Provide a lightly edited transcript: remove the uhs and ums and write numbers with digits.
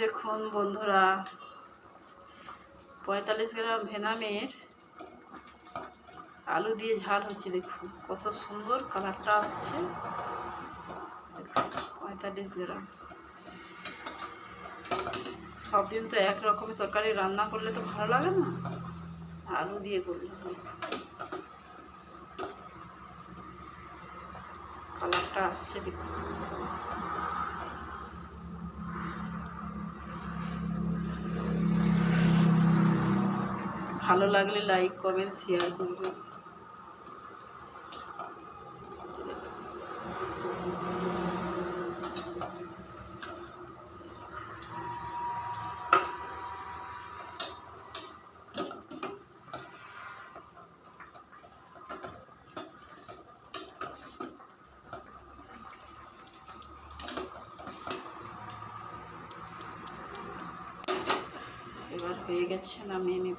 দেখুন বন্ধুরা, 45 গ্রাম ভেনামের আলু দিয়ে ঝাল হচ্ছে। দেখুন কত সুন্দর কালারটা আসছে। দেখুন 45 গ্রাম। সব দিন তো এক রকমের তরকারি রান্না করলে তো ভালো লাগে না, আলু দিয়ে করলে কালারটা আসছে। দেখুন ভালো লাগলে লাইক কমেন্ট শেয়ার করবেন। এবার হয়ে গেছে, নামিয়ে নেব।